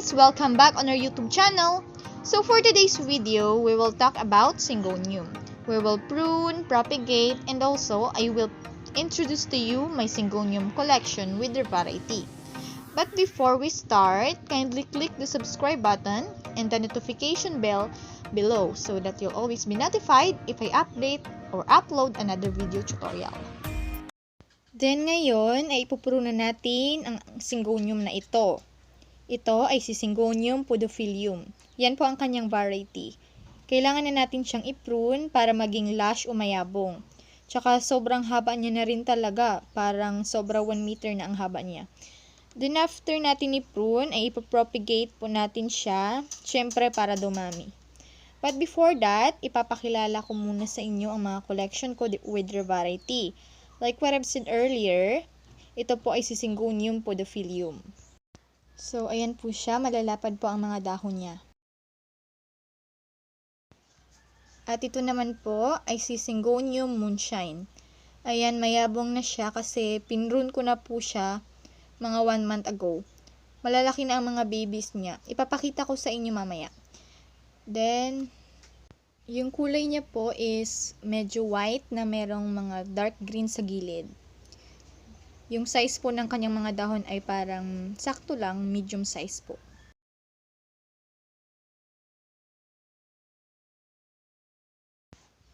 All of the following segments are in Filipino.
classmates! Welcome back on our YouTube channel. So for today's video, we will talk about Syngonium. We will prune, propagate, and also I will introduce to you my Syngonium collection with their variety. But before we start, kindly click the subscribe button and the notification bell below so that you'll always be notified if I update or upload another video tutorial. Then ngayon ay ipupruno natin ang Syngonium na ito. Ito ay si Syngonium podophyllum. Yan po ang kanyang variety. Kailangan na natin siyang i-prune para maging lush o mayabong. Tsaka sobrang haba niya na rin talaga. Parang sobra 1 meter na ang haba niya. Then after natin i-prune ay ipopropagate po natin siya. Syempre para dumami. But before that, ipapakilala ko muna sa inyo ang mga collection ko with their variety. Like what I've said earlier, ito po ay si Syngonium podophyllum. So, ayan po siya. Malalapad po ang mga dahon niya. At ito naman po ay si Syngonium moonshine. Ayan, mayabong na siya kasi pinrune ko na po siya mga 1 month ago. Malalaki na ang mga babies niya. Ipapakita ko sa inyo mamaya. Then, yung kulay niya po is medyo white na merong mga dark green sa gilid. Yung size po ng kanyang mga dahon ay parang sakto lang, medium size po.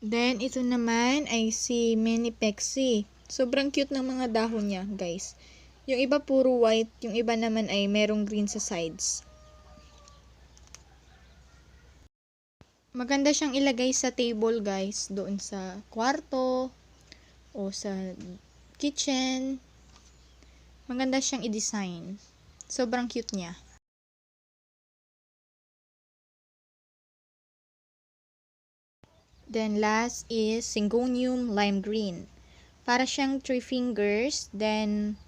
Then, ito naman ay si Menipexi. Sobrang cute ng mga dahon niya, guys. Yung iba puro white, yung iba naman ay merong green sa sides. Maganda siyang ilagay sa table, guys, doon sa kwarto o sa kitchen. Maganda siyang i-design. Sobrang cute niya. Then last is Syngonium lime green. Para siyang 3 fingers. Then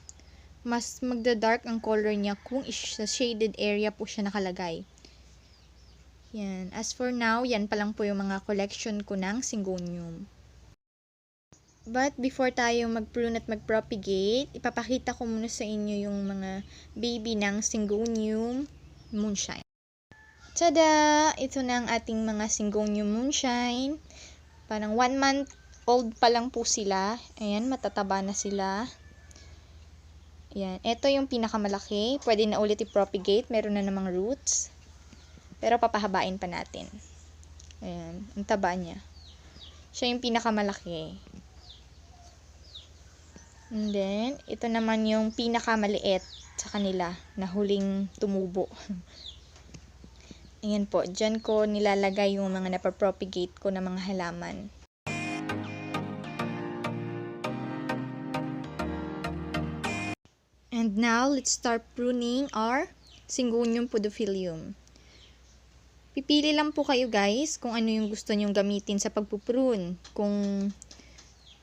mas magda-dark ang color niya kung sa shaded area po siya nakalagay. Yan. As for now, yan pa lang po yung mga collection ko ng Syngonium. But before tayo mag-prune at mag-propagate, ipapakita ko muna sa inyo yung mga baby ng Syngonium moonshine. Tada! Ito na ang ating mga Syngonium moonshine. Parang 1 month old pa lang po sila. Ayan, matataba na sila. Ayan, ito yung pinakamalaki. Pwede na ulit i-propagate. Meron na namang roots. Pero papahabain pa natin. Ayan, ang taba niya. Siya yung pinakamalaki. And then, ito naman yung pinakamaliit sa kanila na huling tumubo. Ayan po, dyan ko nilalagay yung mga napapropagate ko na mga halaman. And now, let's start pruning our Syngonium podophyllum. Pipili lang po kayo guys kung ano yung gusto nyong gamitin sa pagpuprune. Kung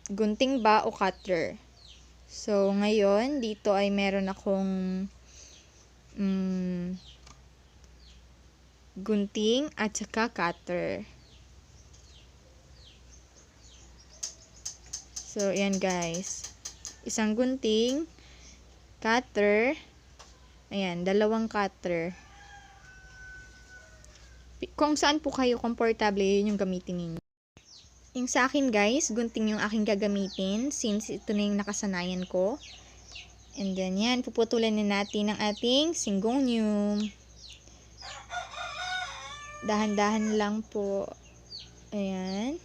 gunting ba o cutter. So, ngayon, dito ay meron akong gunting at saka cutter. So, ayan guys. Isang gunting, cutter, ayan, 2 cutter. Kung saan po kayo komportable, yun yung gamitin ninyo. Yung sa akin guys, gunting yung aking gagamitin since ito na yung nakasanayan ko. And then yan, puputulan na natin ang ating Syngonium. Dahan-dahan lang po. Ayan.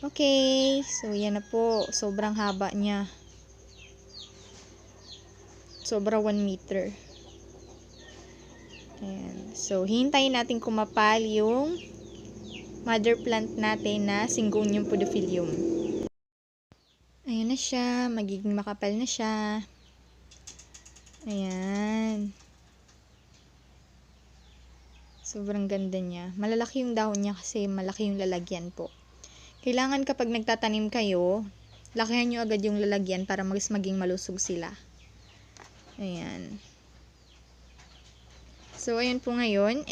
Okay, so yan na po. Sobrang haba niya. Sobra 1 meter. Ayan. So, hintayin natin kumapal yung mother plant natin na Syngonium podophyllum. Ayan na siya. Magiging makapal na siya. Ayan. Sobrang ganda niya. Malalaki yung dahon niya kasi malaki yung lalagyan po. Kailangan kapag nagtatanim kayo, lakihan nyo agad yung lalagyan para mas maging malusog sila. Ayan. So, ayun po ngayon,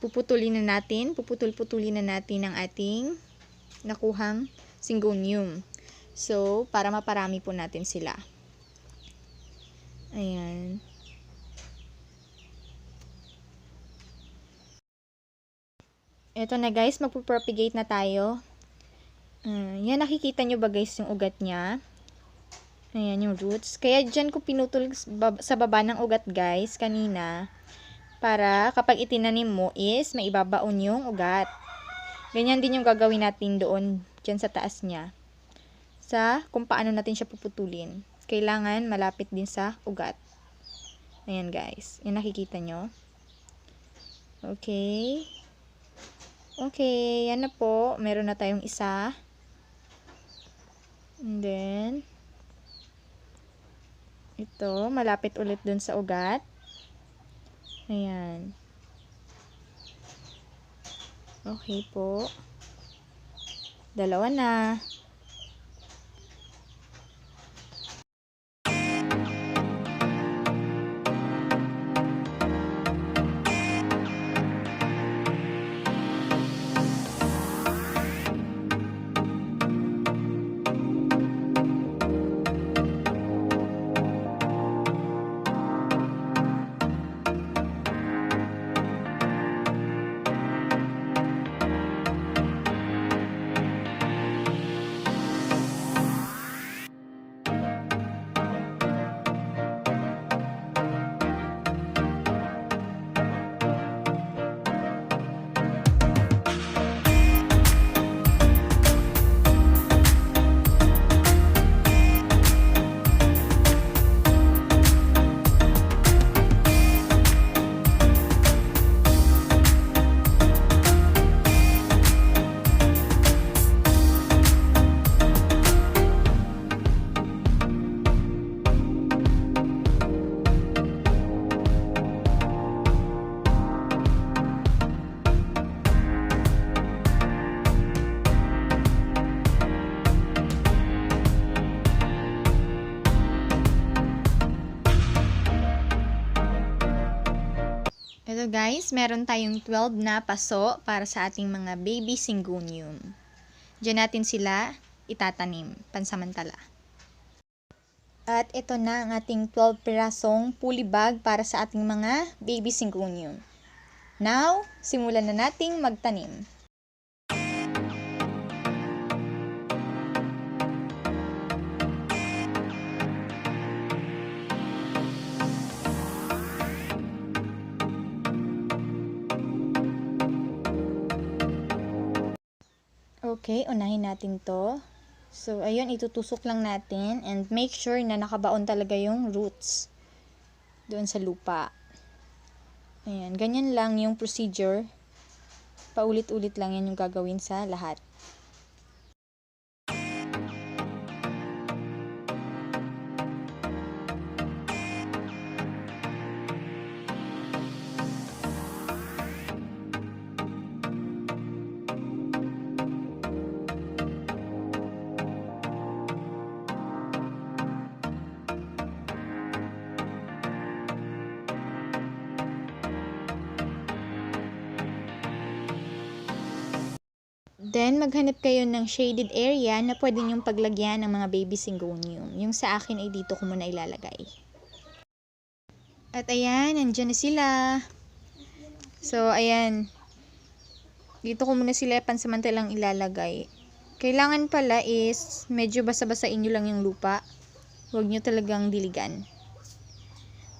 puputulin na natin ang ating nakuhang Syngonium. So, para maparami po natin sila. Ayan. Ito na guys, magpo-propagate na tayo. Yan, nakikita nyo ba guys yung ugat niya? Ayan yung roots. Kaya dyan ko pinutol sa baba ng ugat guys, kanina. Para kapag itinanim mo is maibabaon yung ugat. Ganyan din yung gagawin natin doon, dyan sa taas niya. Kung paano natin siya puputulin. Kailangan malapit din sa ugat. Ayan guys, yung nakikita nyo. Okay. Okay, yan na po. Meron na tayong isa. And then, ito, malapit ulit dun sa ugat. Ayan. Okay po. Dalawa na. Ito guys, meron tayong 12 na paso para sa ating mga baby syngonium. Diyan natin sila itatanim, pansamantala. At ito na ang ating 12 pirasong polybag para sa ating mga baby syngonium. Now, simulan na nating magtanim. Okay, unahin natin to. So, ayun, itutusok lang natin and make sure na nakabaon talaga yung roots doon sa lupa. Ayan, ganyan lang yung procedure. Paulit-ulit lang yan yung gagawin sa lahat. Then, maghanap kayo ng shaded area na pwede nyong paglagyan ng mga baby syngonium. Yung sa akin ay dito ko muna ilalagay. At ayan, nandyan na sila. So, ayan. Dito ko muna sila pansamantalang ilalagay. Kailangan pala is medyo basa-basain nyo lang yung lupa. Huwag nyo talagang diligan.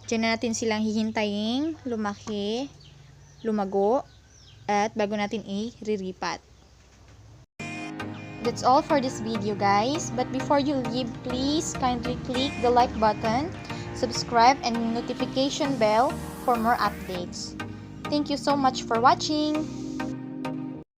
Diyan na natin silang hihintayin, lumaki, lumago, at bago natin i-riripat. That's all for this video guys, but before you leave, please kindly click the like button, subscribe and notification bell for more updates. Thank you so much for watching!